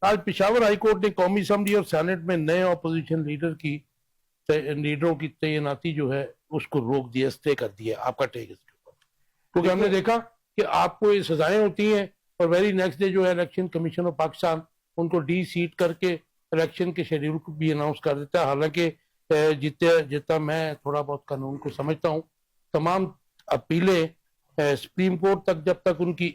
आज Peshawar high court ने कौमी असम्बली और सेनेट में नए अपोजिशन लीडरों की तैनाती जो है उसको रोक दिया, स्टे कर दिया। आपका टेक इसके ऊपर? क्योंकि हमने देखा कि आपको ये सजाएं होती हैं और वेरी नेक्स्ट डे जो है इलेक्शन कमीशन ऑफ पाकिस्तान उनको डी सीट करके इलेक्शन के शेड्यूल को भी अनाउंस कर देता है। हालांकि जितना मैं थोड़ा बहुत कानून को समझता हूँ, तमाम अपीलें सुप्रीम कोर्ट तक जब तक उनकी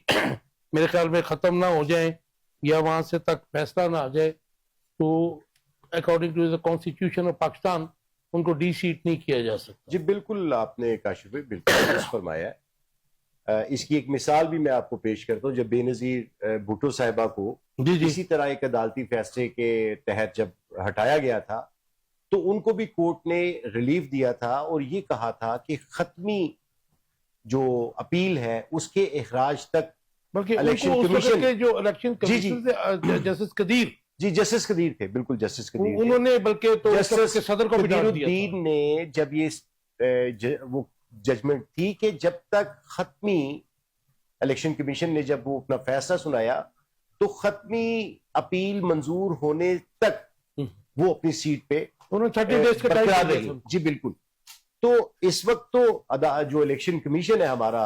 मेरे ख्याल में खत्म ना हो जाए या वहां से तक फैसला ना आ जाए, तो according to the constitution of Pakistan उनको डी सीट नहीं किया जा सकता। जी बिल्कुल, आपने काशिफ भाई बिल्कुल दुरुस्त फरमाया है। इसकी एक मिसाल भी मैं आपको पेश करता हूँ। जब बेनजीर भुट्टो साहिबा को इसी तरह एक अदालती फैसले के तहत जब हटाया गया था, तो उनको भी कोर्ट ने रिलीफ दिया था और ये कहा था कि खत्मी जो अपील है उसके इखराज तक, बल्कि इलेक्शन कमीशन के जो इलेक्शन कमीशन से जस्टिस कदीर, जी जस्टिस कदीर थे, बिल्कुल जस्टिस कदीर उन्होंने बल्कि तो जस्टिस सदर को भी डाल दिया कदीरुद्दीन ने जब ये वो जजमेंट थी कि जब तक खत्मी इलेक्शन कमीशन ने जब वो अपना फैसला सुनाया तो खत्मी अपील मंजूर होने तक वो अपनी सीट पे उन्होंने 30 डेज का टाइम दिया। जी बिल्कुल। तो इस वक्त तो जो इलेक्शन कमीशन है हमारा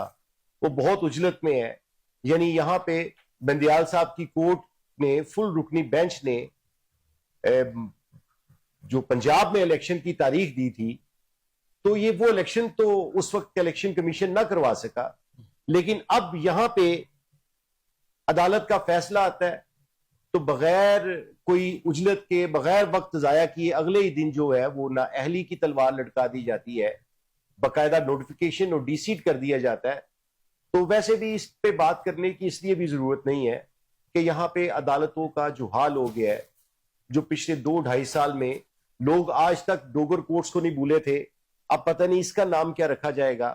वो बहुत उजलत में है। यानी यहाँ पे बंदियाल साहब की कोर्ट ने, फुल रुकनी बेंच ने जो पंजाब में इलेक्शन की तारीख दी थी, तो ये वो इलेक्शन तो उस वक्त इलेक्शन कमीशन ना करवा सका, लेकिन अब यहां पे अदालत का फैसला आता है तो बगैर कोई उजलत के, बगैर वक्त जाया किए अगले ही दिन जो है वो ना अहली की तलवार लटका दी जाती है, बाकायदा नोटिफिकेशन और डीसीट कर दिया जाता है। तो वैसे भी इस पे बात करने की इसलिए भी जरूरत नहीं है कि यहाँ पे अदालतों का जो हाल हो गया है, जो पिछले 2-2.5 साल में लोग आज तक डोगर कोर्ट्स को नहीं भूले थे, अब पता नहीं इसका नाम क्या रखा जाएगा,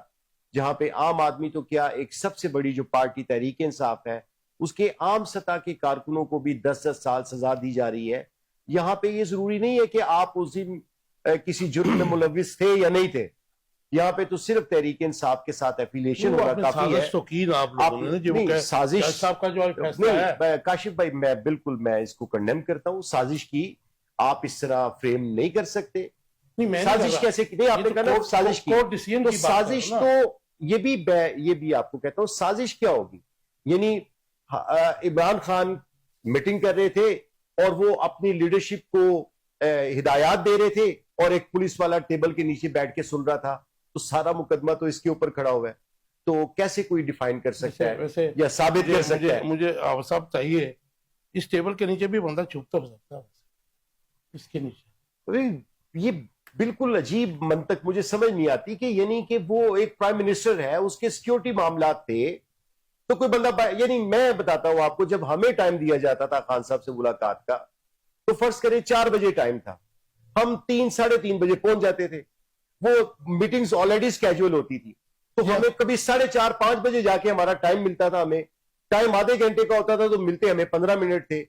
जहां पे आम आदमी तो क्या, एक सबसे बड़ी जो पार्टी तहरीक इंसाफ है उसके आम सतह के कारकुनों को भी 10-10 साल सजा दी जा रही है। यहां पे ये जरूरी नहीं है कि आप उस दिन किसी जुर्म में मुलविस थे या नहीं थे, यहाँ पे तो सिर्फ तहरीक इंसाफ के साथ एफिलिएशन होना काफी है। तो की आप लोगों ने जो साजिश साहब का जो फैसला है, काशिफ भाई मैं इसको कंडेम करता हूँ। साजिश की आप इस तरह फ्रेम नहीं कर सकते। नहीं, साजिश कैसे की? नहीं, आपने कहा साजिश की, तो साजिश तो ये भी आपको कहता हूँ साजिश क्या होगी। यानी इमरान खान मीटिंग कर रहे थे और वो अपनी लीडरशिप को हिदायत दे रहे थे और एक पुलिस वाला टेबल के नीचे बैठ के सुन रहा था, तो सारा मुकदमा तो इसके ऊपर खड़ा हुआ है। तो कैसे कोई डिफाइन कर सकता है या साबित कर सकता है? मुझे साहब चाहिए, इस टेबल के नीचे भी बंदा छुपता हो सकता है, इसके नीचे। ये बिल्कुल अजीब मंतक मुझे समझ नहीं आती कि यानी कि वो एक प्राइम मिनिस्टर है, उसके सिक्योरिटी मामलात थे, तो कोई बंदा, यानी मैं बताता हूं आपको, जब हमें टाइम दिया जाता था खान साहब से मुलाकात का, तो फर्ज करें 4 बजे टाइम था, हम 3-3:30 बजे पहुंच जाते थे। वो मीटिंग्स ऑलरेडी स्केड्यूल होती थी, तो हमें कभी 4:30-5 बजे जाके हमारा टाइम मिलता था। हमें टाइम आधे घंटे का होता था तो मिलते हमें 15 मिनट थे।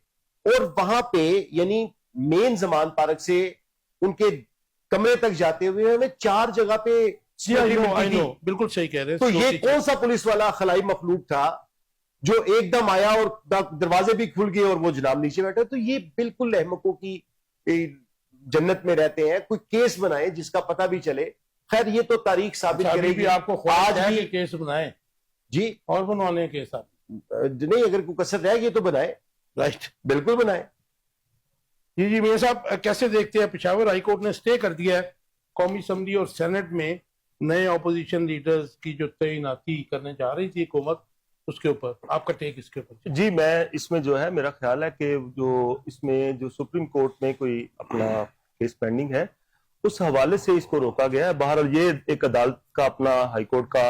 और वहां पे यानी मेन जमान पार्क से उनके कमरे तक जाते हुए हमें 4 जगह पे बिल्कुल सही कह रहे हैं। तो ये कौन सा पुलिस वाला खलाई मखलूक था जो एकदम आया और दरवाजे भी खुल गए और वो जनाब नीचे बैठे? तो ये बिल्कुल अहमकों की जन्नत में रहते हैं। कोई केस बनाए जिसका पता भी चले। खैर ये तो तारीख साबित करेगी। आपको आज भी केस बनाए जी, और बनवाने केस आप नहीं, अगर कोई कसर रह गई तो बनाए, राइट, बिल्कुल बनाए। जी मियां साहब, कैसे देखते हैं पेशावर हाईकोर्ट ने स्टे कर दिया है कौमी असम्बली और सेनेट में नए अपोजिशन लीडर्स की जो तैनाती करने जा रही थी हुकूमत, उसके ऊपर आपका टेक इसके ऊपर? जी, मैं इसमें जो है, मेरा ख्याल है कि जो इसमें जो सुप्रीम कोर्ट में कोई अपना केस पेंडिंग है उस हवाले से इसको रोका गया है। बहरहाल ये एक अदालत का अपना, हाईकोर्ट का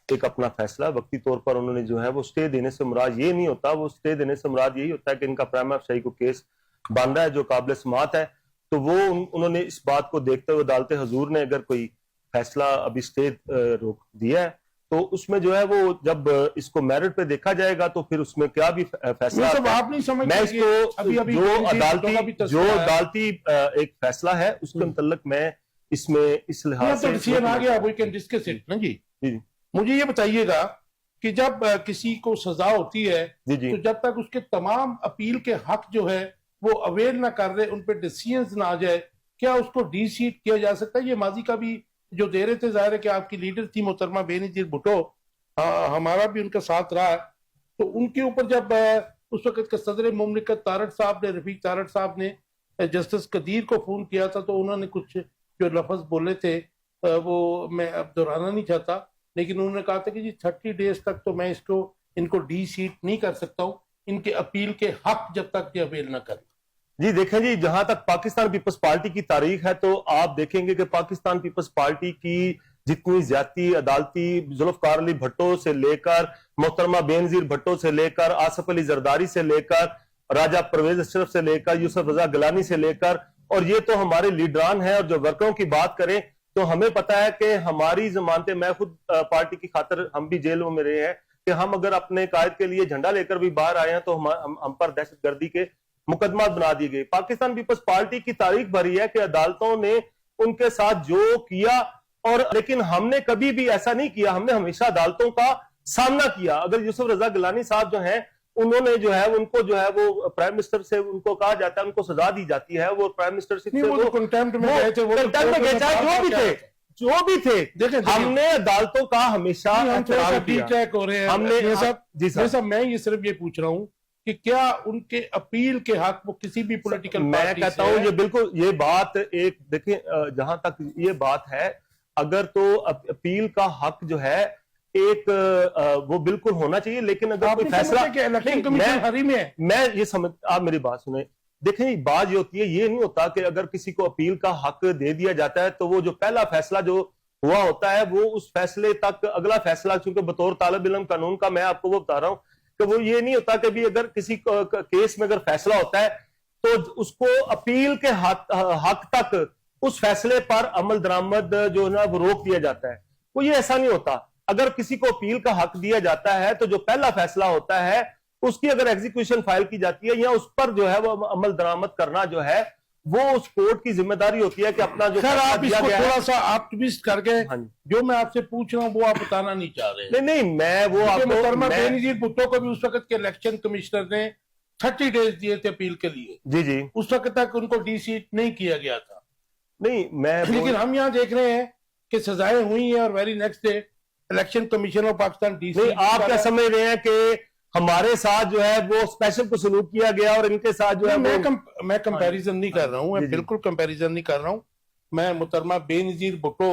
एक अपना फैसला, वक्ती तौर पर उन्होंने जो है वो स्टे देने से मुराद ये नहीं होता, वो स्टे देने से मुराद यही होता है कि इनका प्राइमा फेसी को केस बन रहा है जो काबिल समाअत है। तो वो उन्होंने इस बात को देखते हुए अदालत हजूर ने अगर कोई फैसला अभी स्टे रोक दिया है तो उसमें जो है वो जब इसको मेरिट पे देखा जाएगा तो फिर उसमें क्या भी फैसला आप नहीं समझ, मैं इसको जो अदालती एक फैसला है उसके मुतल्लिक मैं इसमें इस लिहाज से आ गया, वी कैन डिस्कस इट ना जी। मुझे ये बताइएगा कि जब किसी को सजा होती है तो जब तक उसके तमाम अपील के हक जो है वो अवेल ना कर रहे, उन पर डिसीजंस ना आ जाए, क्या उसको डी सीट किया जा सकता है? ये माजी का भी जो दे रहे थे, जाहिर है कि आपकी लीडर थी मोहतरमा बेनजीर भुट्टो, हमारा भी उनका साथ रहा है, तो उनके ऊपर जब उस वक्त के सदर मुमलिकत तारड़ साहब ने, रफीक तारड़ साहब ने जस्टिस कदीर को फोन किया था, तो उन्होंने कुछ जो लफ्ज बोले थे वो मैं अब दोहराना नहीं चाहता, लेकिन उन्होंने कहा था कि जी 30 डेज तक तो मैं इनको डी सीट नहीं कर सकता हूँ, इनके अपील के हक जब तक ये अवेल ना करें। जी देखें जी, जहां तक पाकिस्तान पीपल्स पार्टी की तारीख है तो आप देखेंगे कि पाकिस्तान पीपल्स पार्टी की जितनी ज्यादती अदालती जुल्फकार अली भट्टो से लेकर मोहतरमा बेनजीर भट्टो से लेकर आसफ अली जरदारी से लेकर राजा परवेज अशरफ से लेकर यूसुफ रजा गिलानी से लेकर, और ये तो हमारे लीडरान हैं। और जो वर्करों की बात करें तो हमें पता है कि हमारी जमानतें, मैं खुद पार्टी की खातर हम भी जेलों में रहे हैं, कि हम अगर अपने कायद के लिए झंडा लेकर भी बाहर आए हैं तो हम पर दहशतगर्दी के मुकदमा बना दिए गए। पाकिस्तान पीपल्स पार्टी की तारीख भरी है कि अदालतों ने उनके साथ जो किया, और लेकिन हमने कभी भी ऐसा नहीं किया, हमने हमेशा अदालतों का सामना किया। अगर यूसुफ रजा गिलानी साहब जो हैं, उन्होंने जो है उनको जो है वो प्राइम मिनिस्टर से उनको कहा जाता है, उनको सजा दी जाती है, वो प्राइम मिनिस्टर से वो कंटेम्प्ट में गए थे, वो जो भी थे देखें हमने अदालतों का हमेशा हम थोड़ा सा डीट्रैक हो रहे हैं हमने ये सब। जी साहब मैं ये सिर्फ ये पूछ रहा हूँ कि क्या उनके अपील के हक वो किसी भी पॉलिटिकल मैं कहता हूं ये बिल्कुल ये बात एक देखिए, जहां तक ये बात है, अगर तो अपील का हक जो है एक वो बिल्कुल होना चाहिए, लेकिन अगर कोई फैसला इलेक्शन कमीशन हरी में है, मैं ये समझ, आप मेरी बात सुने, देखें बात ये होती है, ये नहीं होता कि अगर किसी को अपील का हक दे दिया जाता है तो वो जो पहला फैसला जो हुआ होता है वो उस फैसले तक अगला फैसला, चूंकि बतौर तालिब इल्म कानून का मैं आपको वो बता रहा हूं कि वो ये नहीं होता कि भी अगर किसी केस में अगर फैसला होता है तो उसको अपील के हक तक उस फैसले पर अमल दरामद जो है ना वो रोक दिया जाता है। वो ये ऐसा नहीं होता। अगर किसी को अपील का हक दिया जाता है तो जो पहला फैसला होता है उसकी अगर एग्जीक्यूशन फाइल की जाती है या उस पर जो है वो अमल दरामद करना जो है वो उस कोर्ट की जिम्मेदारी होती है कि अपना जो आप इसको थोड़ा सा आप ट्विस्ट करके जो मैं आपसे पूछ रहा हूं वो आप बताना नहीं चाह रहे। नहीं मैं वो आपको बेनजीर भुट्टो को भी उस वक्त के इलेक्शन कमिश्नर ने 30 डेज दिए थे अपील के लिए, जी उस वक्त तक उनको डी सीट नहीं किया गया था। नहीं मैं लेकिन हम यहाँ देख रहे हैं कि सजाएं हुई हैं और very next day election commission of Pakistan D seat. आप क्या समझ रहे हैं कि हमारे साथ जो है वो स्पेशल को सलूक किया गया और इनके साथ जो है मैं कंपैरिजन नहीं कर रहा हूं, मैं बिल्कुल कंपैरिजन नहीं कर रहा हूं। मैं मुहतरमा बेनजीर भुट्टो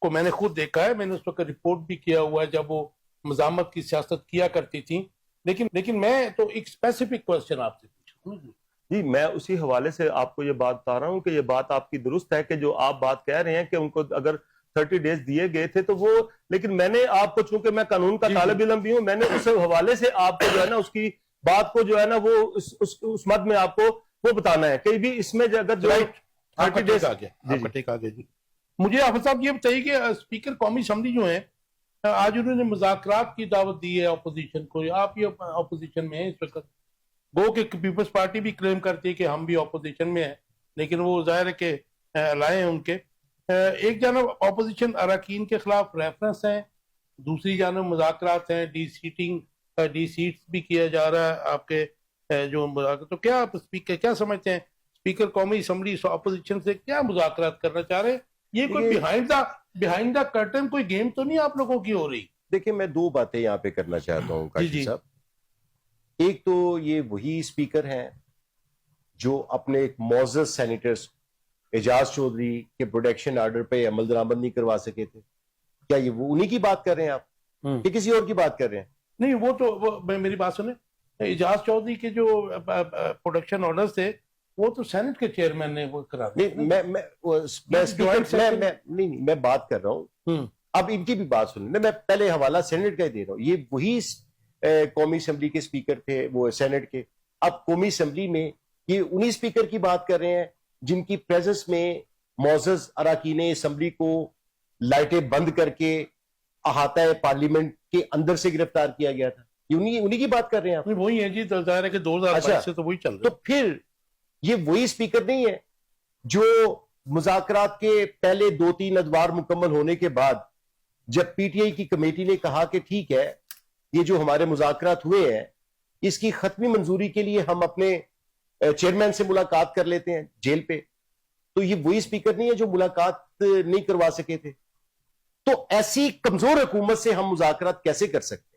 को मैंने खुद देखा है, मैंने उस वक्त रिपोर्ट भी किया हुआ है जब वो मजामत की सियासत किया करती थी। लेकिन मैं तो एक स्पेसिफिक क्वेश्चन आपसे पूछ रहा हूँ जी, मैं उसी हवाले से आपको ये बात बता रहा हूँ कि ये बात आपकी दुरुस्त है कि जो आप बात कह रहे हैं कि उनको अगर 30 डेज दिए गए थे तो वो, लेकिन मैंने आपको, चूंकि मैं कानून का तालिब इल्म भी हूं, मैंने उस हवाले से आपको जो है ना उसकी बात को जो है ना वो उस मद में आपको वो बताना है कि भी इसमें अगर जो 30 डेज आ गया जी। मुझे हाफिज साहब ये बताइए कि स्पीकर कौमी असम्बली जो है आज उन्होंने मुज़ाकरात की दावत दी है अपोजिशन को। आप ये अपोजिशन में है इस वक्त, गो कि पीपल्स पार्टी भी क्लेम करती है कि हम भी अपोजिशन में है, लेकिन वो जाहिर है कि लाए हैं उनके एक जानब अपोजिशन अरकान के खिलाफ रेफरेंस है, दूसरी जानब मुज़ाकरात हैं, डी सीट्स भी किया जा रहा है आपके जो मुज़ाकरात। तो क्या आप स्पीकर क्या समझते हैं, स्पीकर कौमी असम्बली अपोजिशन से क्या मुज़ाकरात करना चाह रहे हैं? ये कोई बिहाइंड द कर्टन कोई गेम तो नहीं आप लोगों की हो रही? देखिए मैं दो बातें यहाँ पे करना चाहता हूँ काशी साहब। एक तो ये वही स्पीकर हैं जो अपने एक मौजूद सेनेटर्स एजाज चौधरी के प्रोटेक्शन ऑर्डर पे अमल दरामद नहीं करवा सके थे। क्या ये वो उन्हीं की बात कर रहे हैं आप कि किसी और की बात कर रहे हैं? नहीं वो मेरी बात सुने, एजाज चौधरी के जो प्रोटेक्शन ऑर्डर्स थे वो तो सेनेट के चेयरमैन ने वो करा दिया। मैं बात कर रहा हूँ, अब इनकी भी बात सुनिए। मैं पहले हवाला सेनेट का ही दे रहा हूँ। ये वही कौमी असम्बली के स्पीकर थे, वो सेनेट के। अब कौमी असम्बली में ये उन्हीं स्पीकर की बात कर रहे हैं जिनकी प्रेजेंस में मौजूद अरकान असम्बली को लाइटें बंद करके अहाता पार्लियामेंट के अंदर से गिरफ्तार किया गया था। ये उन्हीं की बात कर रहे हैं आप? वही है जी, जाहिर है कि 2022 से तो वही चल रहा है। तो फिर ये वही स्पीकर नहीं है जो मुज़ाकरात के पहले 2-3 अदवार मुकम्मल होने के बाद जब पीटीआई की कमेटी ने कहा कि ठीक है ये जो हमारे मुज़ाकरात हुए हैं इसकी खत्मी मंजूरी के लिए हम अपने चेयरमैन से मुलाकात कर लेते हैं जेल पे, तो ये वही स्पीकर नहीं है जो मुलाकात नहीं करवा सके थे। तो ऐसी कमजोर हुकूमत से हम मुज़ाकरात कैसे कर सकते हैं?